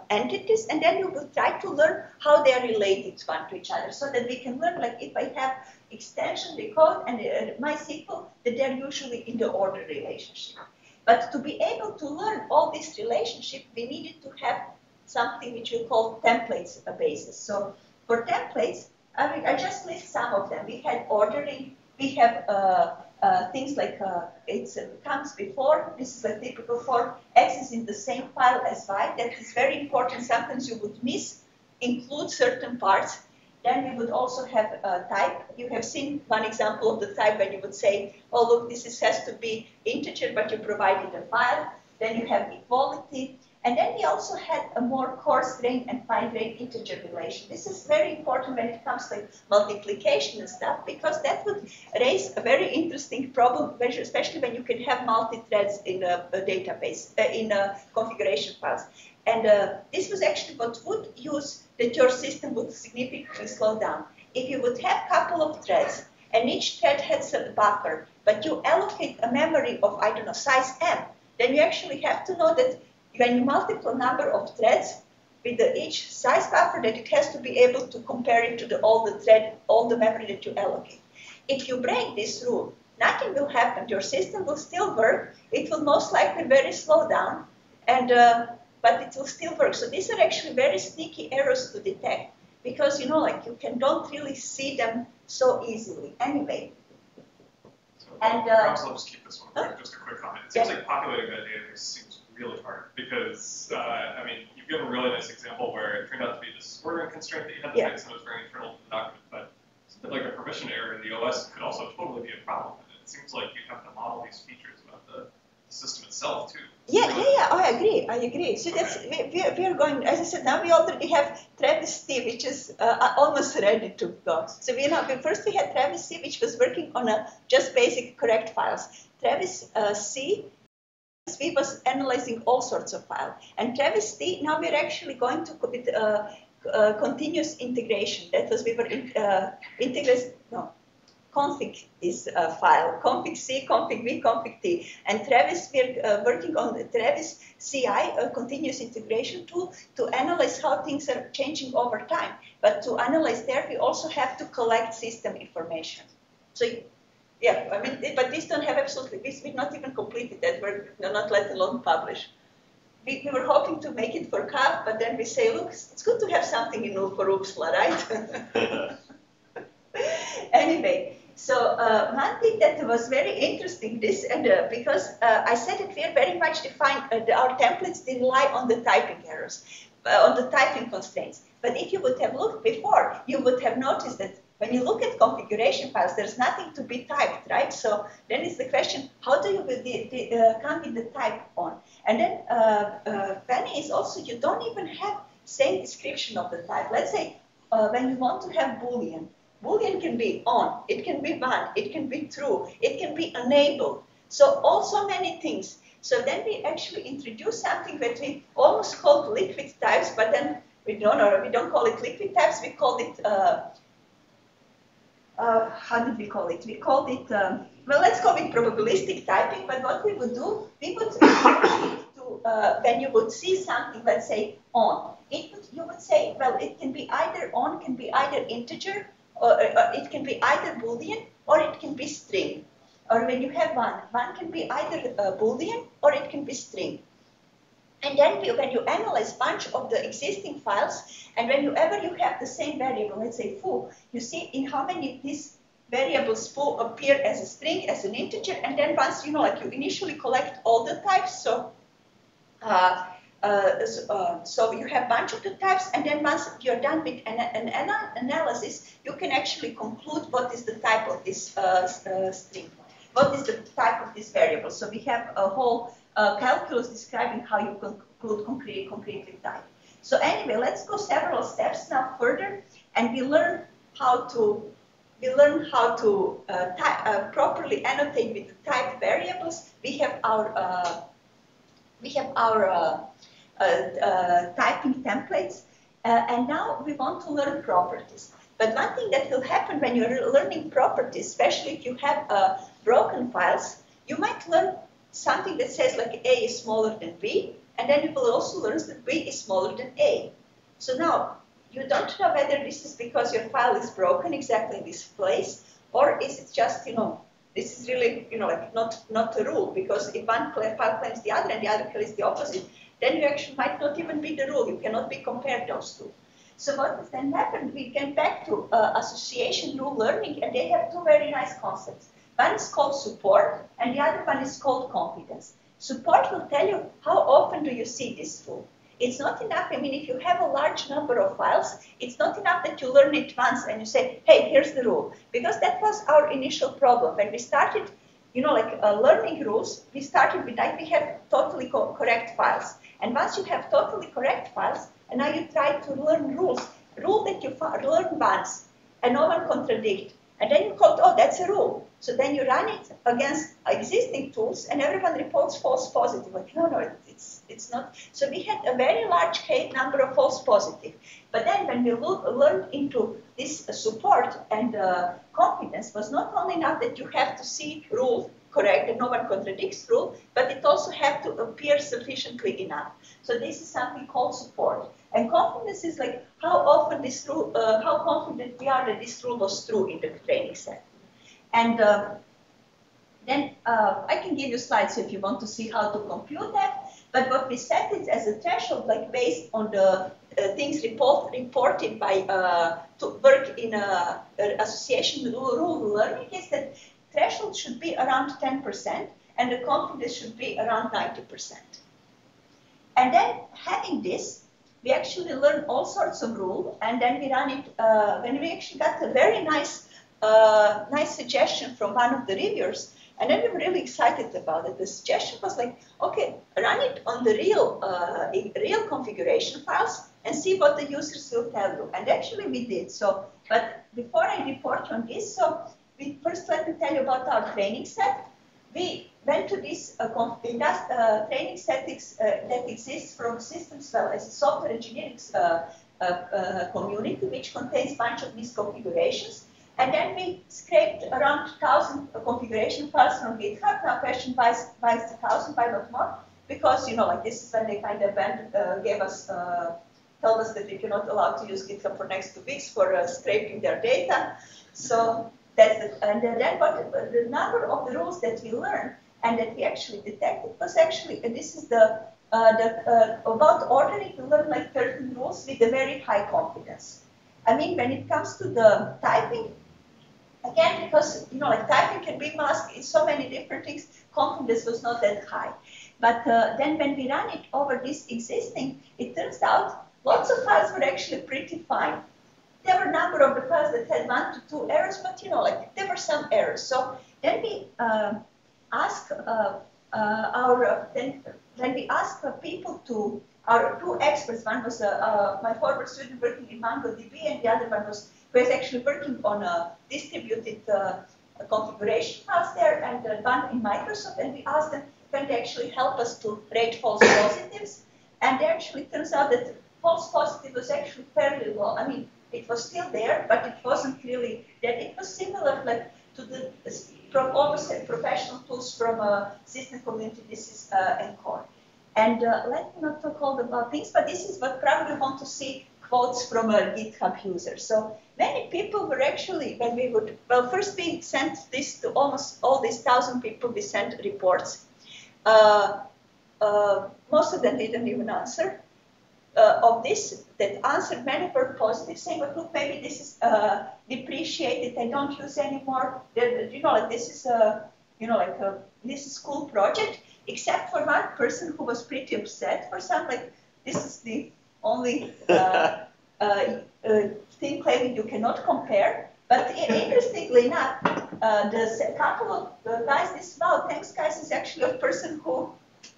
entities, and then we will try to learn how they are related one to each other, so that we can learn, like if I have extension, the code, and MySQL, that they're usually in the order relationship. But to be able to learn all this relationship, we needed to have something which we call templates basis. So for templates, I just list some of them. We had ordering, we have things like it comes before, this is a typical form, X is in the same file as Y. That is very important. Sometimes you would include certain parts. Then we would also have type. You have seen one example of the type when you would say, oh, look, has to be integer, but you provided a file. Then you have equality. And then we also had a more coarse-grained and fine-grained integer relation. This is very important when it comes to multiplication and stuff, because that would raise a very interesting problem, especially when you can have multi-threads in a database, in configuration files. And this was actually what would use that your system would significantly slow down. If you would have a couple of threads, and each thread has a buffer, but you allocate a memory of, I don't know, size m, then you actually have to know that when you multiply number of threads with each size buffer, that it has to be able to compare it to all the memory that you allocate. If you break this rule, nothing will happen. Your system will still work. It will most likely very slow down, and but it will still work. So these are actually very sneaky errors to detect, because like you don't really see them so easily. Anyway. And perhaps I'll just keep this one quick, just a quick comment. It seems like populating that database seems really hard, because I mean, you've given a really nice example where it turned out to be this ordering constraint that you had to fix, and it was very internal to the document. But something like a permission error in the OS could also totally be a problem. And it seems like you have to model these features about the system itself too. Yeah, I agree. So that's we are going. As I said, now we already have Travis C, which is almost ready to go. So first we had Travis C, which was working on just basic correct files. Travis C was analyzing all sorts of files, and Travis C, now we're actually going to with continuous integration. That was we were config is a file, config C, config V, config T. And Travis, we're working on the Travis CI, a continuous integration tool, to analyze how things are changing over time. But to analyze there, we also have to collect system information. So, yeah, I mean, but these don't have absolutely, we've not even completed that work, not let alone publish. We were hoping to make it for CAF, but then we say, look, it's good to have something in for UPSLA, right? Anyway, so one thing that was very interesting, because I said that we are very much defined, our templates rely on the typing errors, on the typing constraints. But if you would have looked before, you would have noticed that when you look at configuration files, there's nothing to be typed, right? So then it's the question, how do you come with the type on? And then funny is also, you don't even have same description of the type. Let's say when you want to have Boolean, Boolean can be on, it can be one, it can be true, it can be enabled. So also many things. So then we actually introduce something that we almost called liquid types, but then we don't call it liquid types, we called it, how did we call it? We called it, well, let's call it probabilistic typing, but what we would do, we would when you would see something, let's say on, you would say, well, it can be either on, can be either integer, or it can be either Boolean, or it can be string. Or when you have one can be either Boolean, or it can be string. And then when you analyze a bunch of the existing files, and whenever you have the same variable, let's say foo, you see in how many these variables foo appear as a string, as an integer, and then once you initially collect all the types, so you have a bunch of the types, and then once you're done with an analysis, you can actually conclude what is the type of this string, what is the type of this variable. So we have a whole calculus describing how you conclude concretely type. So anyway, let's go several steps now further, and we learn how to properly annotate with the type variables. We have our typing templates, and now we want to learn properties. But one thing that will happen when you're learning properties, especially if you have broken files, you might learn something that says like A is smaller than B, and then you will also learn that B is smaller than A. So now, you don't know whether this is because your file is broken exactly in this place, Or is it just, this is really, like not a rule, because if one file claims the other and the other claims the opposite, then you actually might not even be the rule. You cannot be compared those two. So what has then happened? We get back to association rule learning, and they have two very nice concepts. One is called support, and the other one is called confidence. Support will tell you how often do you see this rule. It's not enough, if you have a large number of files, it's not enough that you learn it once and you say, hey, here's the rule. Because that was our initial problem. When we started, learning rules, we started with that we have totally correct files. And once you have totally correct files, and now you try to learn rule that you learn once, and no one contradicts. And then you call, oh, that's a rule. So then you run it against existing tools, and everyone reports false positive. Like, no, it's not. So we had a very large number of false positive. But then when we learned into this support and confidence, was not only enough that you have to see rule correct, and no one contradicts rule, but it also have to appear sufficiently enough. So this is something called support. And confidence is like how often this rule, how confident we are that this rule was true in the training set. And then I can give you slides if you want to see how to compute that. But what we set it as a threshold, like based on the things reported by to work in association rule learning, is that threshold should be around 10%, and the confidence should be around 90%. And then having this, we actually learn all sorts of rules, and then we run it. When we actually got a very nice suggestion from one of the reviewers, and then we were really excited about it. The suggestion was like, okay, run it on the real configuration files and see what the users will tell you. And actually we did. So, but before I report on this, so first let me tell you about our training set. We went to this training set that exists from systems as a software engineering community, which contains a bunch of misconfigurations. And then we scraped around 1,000 configuration files from GitHub. Now question, why is 1,000, why not more? Because, like this is when they kind of told us that we cannot allow to use GitHub for next 2 weeks for scraping their data. So that's it. And then what the number of the rules that we learned and that we actually detected was actually, and this is about ordering, we learned like 13 rules with a very high confidence. When it comes to the typing, again, because, like typing can be masked in so many different things, confidence was not that high. But then when we run it over this existing, it turns out lots of files were actually pretty fine. There were a number of the files that had 1 to 2 errors, but, like there were some errors. So then we asked people to, our 2 experts, one was my former student working in MongoDB, and the other one was actually working on distributed configuration files there, and one in Microsoft, and we asked them, can they actually help us to rate false positives? And it actually turns out that false positive was actually fairly low. It was still there, but it wasn't really that. It was similar like to the professional tools from a system community. This is Encore. And let me not talk all about things, but this is what probably want to see quotes from a GitHub user. So many people were actually, when we would, first we sent this to almost all these 1,000 people, we sent reports. Most of them didn't even answer. Of this, that answered, many were positive, saying, well, look, maybe this is depreciated, I don't use anymore. Like this is this is school project, except for one person who was pretty upset for some, like, this is the only thing claiming you cannot compare. But interestingly enough, the couple of guys, thanks guys, is actually a person who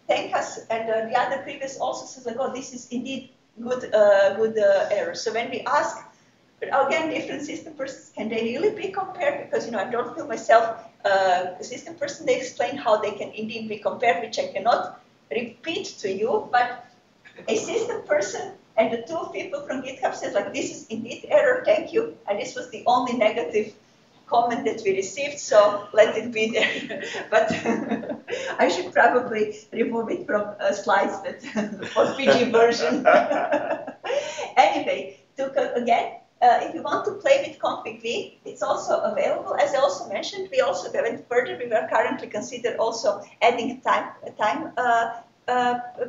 thank us, and the other previous also says like, oh, this is indeed good error. So when we ask, again, different system persons, can they really be compared? Because I don't feel myself a system person. They explain how they can indeed be compared, which I cannot repeat to you. But a system person and the 2 people from GitHub says like, this is indeed error. Thank you. And this was the only negative comment that we received, so let it be there. But I should probably remove it from slides that for PG version. Anyway, again, if you want to play with config-v, it's also available. As I also mentioned, we also went further. We were currently consider also adding time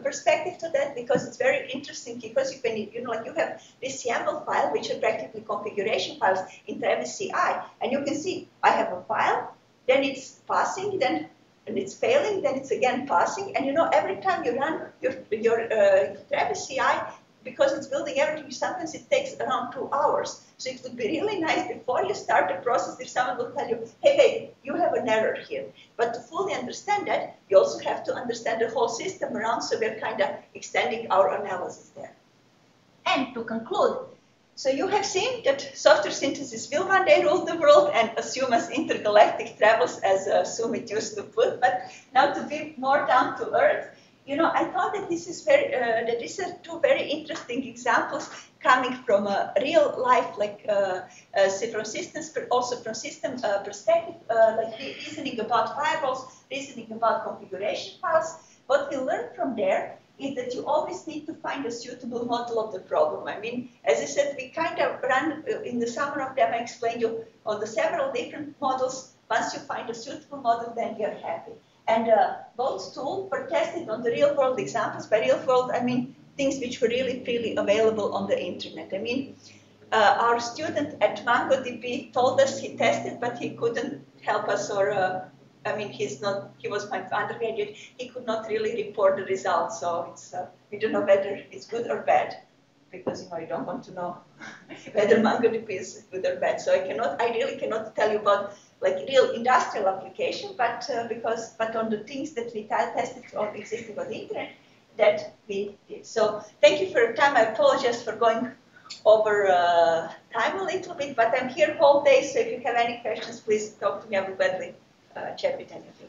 perspective to that, because it's very interesting, because you can, like you have this YAML file, which are practically configuration files in Travis CI, and you can see I have a file, then it's passing, then and it's failing, then it's again passing, and every time you run your Travis CI, because it's building everything, sometimes it takes around 2 hours. So it would be really nice before you start the process if someone will tell you, hey, wait, you have an error here. But to fully understand that, you also have to understand the whole system around, so we're kind of extending our analysis there. And to conclude, so you have seen that software synthesis will one day rule the world and assume us intergalactic travels, as Sumit used to put. But now to be more down to earth, I thought that this is that these are two very interesting examples coming from a real life, like from systems, but also from system perspective, like reasoning about firewalls, reasoning about configuration files. What we learned from there is that you always need to find a suitable model of the problem. I mean, as I said, we kind of ran, in the summer of them, I explained you on the several different models. Once you find a suitable model, then you're happy. And both tools were tested on the real world examples. By real world, I mean things which were really freely available on the internet. I mean, our student at MongoDB told us he tested, but he couldn't help us, or he was my undergraduate, he could not really report the results. So it's, we don't know whether it's good or bad, because you don't want to know whether MongoDB is good or bad. So I really cannot tell you about like real industrial application, but on the things that we tested on existing on the internet, that we did. So thank you for your time. I apologize for going over time a little bit, but I'm here whole day, so if you have any questions, please talk to me. I will gladly chat with any of you.